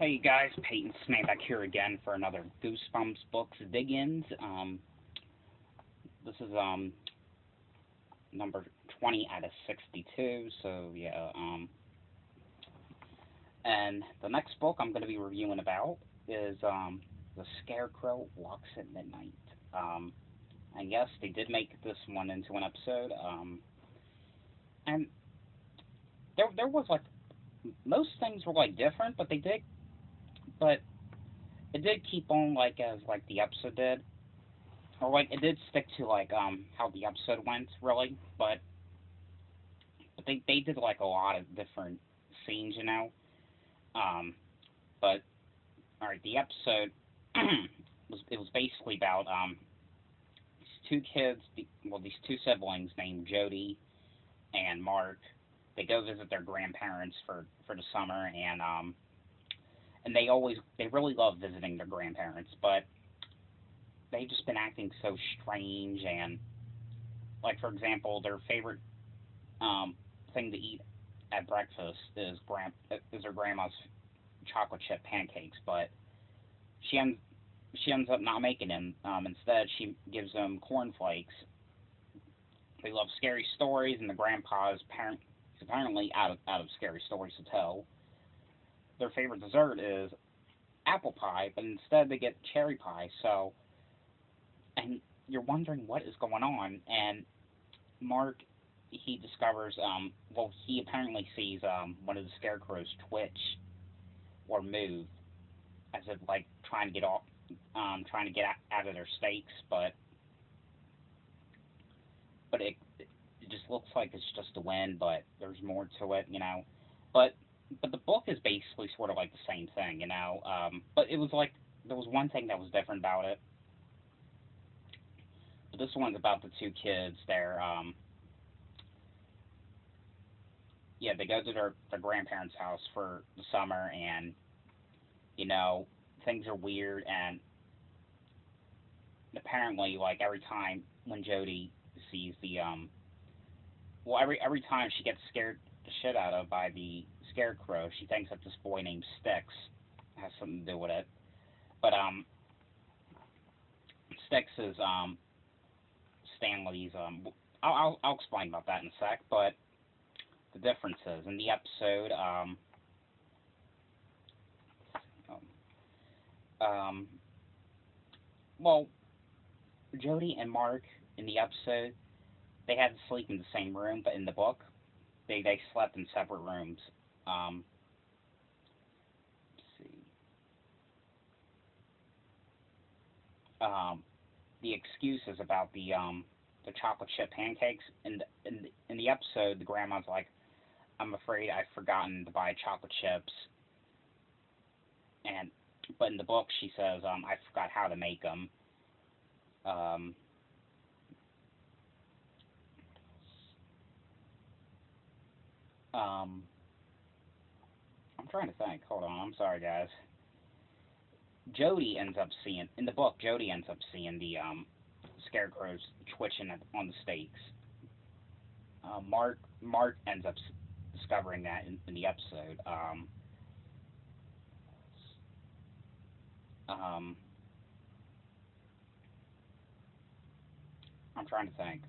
Hey guys, Peyton Snake back here again for another Goosebumps Books Dig-Ins. This is number 20 out of 62, so yeah, and the next book I'm going to be reviewing about is The Scarecrow Walks at Midnight. And yes, they did make this one into an episode, and there was like, most things were like different, but it did keep on like as like the episode did, or like it did stick to like how the episode went really, but they did like a lot of different scenes, you know. But all right, the episode was basically about these two kids, these two siblings named Jody and Mark. They go visit their grandparents for the summer, and they really love visiting their grandparents, but they've just been acting so strange. And like, for example, their favorite thing to eat at breakfast is their grandma's chocolate chip pancakes, but she ends she ends up not making them. Instead, she gives them cornflakes. They love scary stories, and the grandpa is apparently out of scary stories to tell. Their favorite dessert is apple pie, but instead they get cherry pie. So, and you're wondering what is going on. And Mark, he discovers, he apparently sees one of the scarecrows twitch or move as if like trying to get off, trying to get out of their stakes, but it just looks like it's just the wind, but there's more to it, you know. But the book is basically sort of like the same thing, you know. But it was like there was one thing that was different about it. But this one's about the two kids. They go to their grandparents' house for the summer, and you know things are weird. And apparently, like every time when Jody sees every time she gets scared the shit out of by the scarecrow, she thinks that this boy named Styx has something to do with it. But Styx is Stanley's. I'll explain about that in a sec. But the differences in the episode. Um, well, Jody and Mark in the episode, they had to sleep in the same room, but in the book, they slept in separate rooms. Um, let's see. Um, the excuses about the chocolate chip pancakes in the episode, the grandma's like, "I'm afraid I've forgotten to buy chocolate chips," and but in the book she says, "I forgot how to make them." Um, um, I'm trying to think. Hold on. I'm sorry, guys. In the book. Jody ends up seeing the scarecrows twitching on the stakes. Mark ends up discovering that in the episode. Um, I'm trying to think.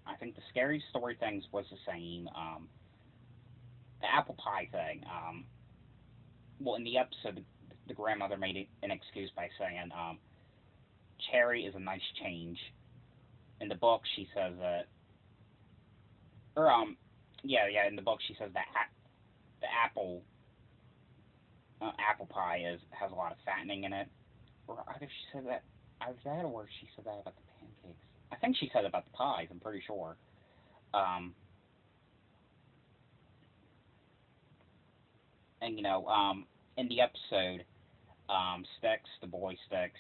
I think the scary story things was the same. The apple pie thing. In the episode, the grandmother made an excuse by saying, "Cherry is a nice change." In the book, she says that, or in the book she says that the apple pie has a lot of fattening in it. Or either she said that, either that, or she said that about the pancakes. I think she said about the pies. I'm pretty sure. Um, and in the episode, the boy Sticks,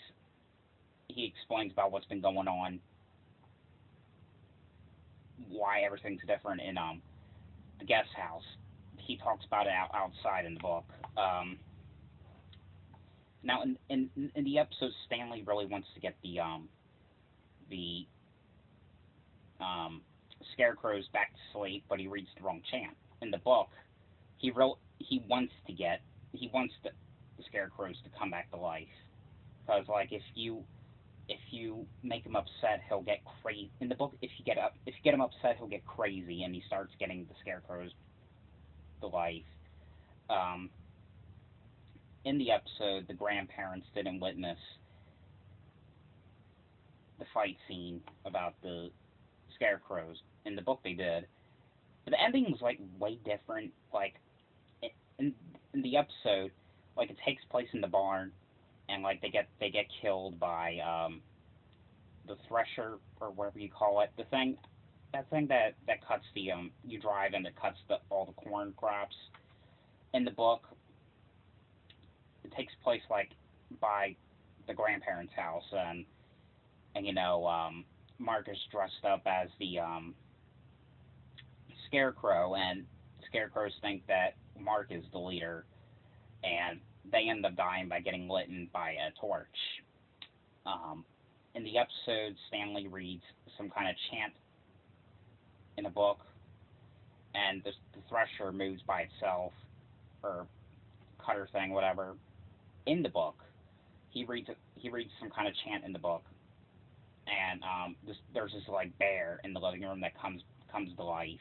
he explains about what's been going on, why everything's different in the guest house. He talks about it outside in the book. Now, in the episode, Stanley really wants to get the scarecrows back to sleep, but he reads the wrong chant. In the book, he wants to get he wants the scarecrows to come back to life. Because like if you make him upset, he'll get crazy. In the book, if you get him upset, he'll get crazy and he starts getting the scarecrows to life. Um, in the episode, the grandparents didn't witness the fight scene about the scarecrows. In the book, they did, but the ending was like way different. Like in in the episode, like it takes place in the barn, and like they get killed by the thresher or whatever you call it. That thing that cuts the you drive and that cuts all the corn crops. In the book, it takes place like by the grandparents' house, and Mark is dressed up as the scarecrow, and scarecrows think that Mark is the leader, and they end up dying by getting lit by a torch. Um, in the episode, Stanley reads some kind of chant in a book, and the thresher moves by itself, or cutter thing, whatever. In the book, he reads some kind of chant in the book, and there's this like bear in the living room that comes to life.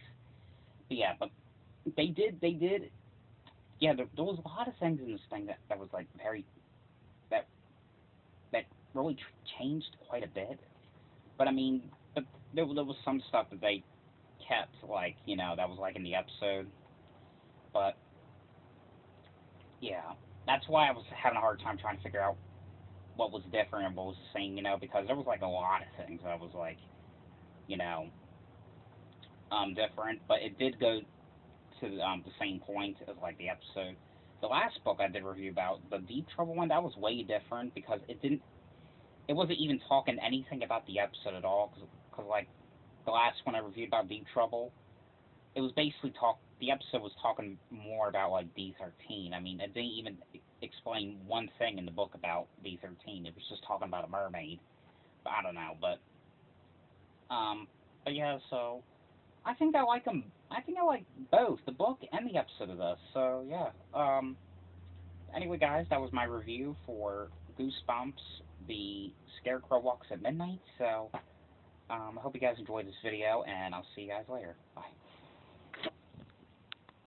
But yeah, but they did yeah. There was a lot of things in this thing that was like very that that really changed quite a bit. But I mean, but there was some stuff that they kept, like that was like in the episode. But yeah, that's why I was having a hard time trying to figure out what was different and what was the same, because there was like a lot of things that was like you know different, but it did go to the same point as like the episode. The last book I did review about, the Deep Trouble one, that was way different because it wasn't even talking anything about the episode at all. Because like the last one I reviewed about Deep Trouble, it was basically the episode was talking more about like D13. I mean, it didn't even explain one thing in the book about D13. It was just talking about a mermaid. But I don't know, but yeah, so I think I like them. I think I like both the book and the episode of this. So yeah. Anyway, guys, that was my review for Goosebumps, the Scarecrow Walks at Midnight. So I hope you guys enjoyed this video, and I'll see you guys later. Bye.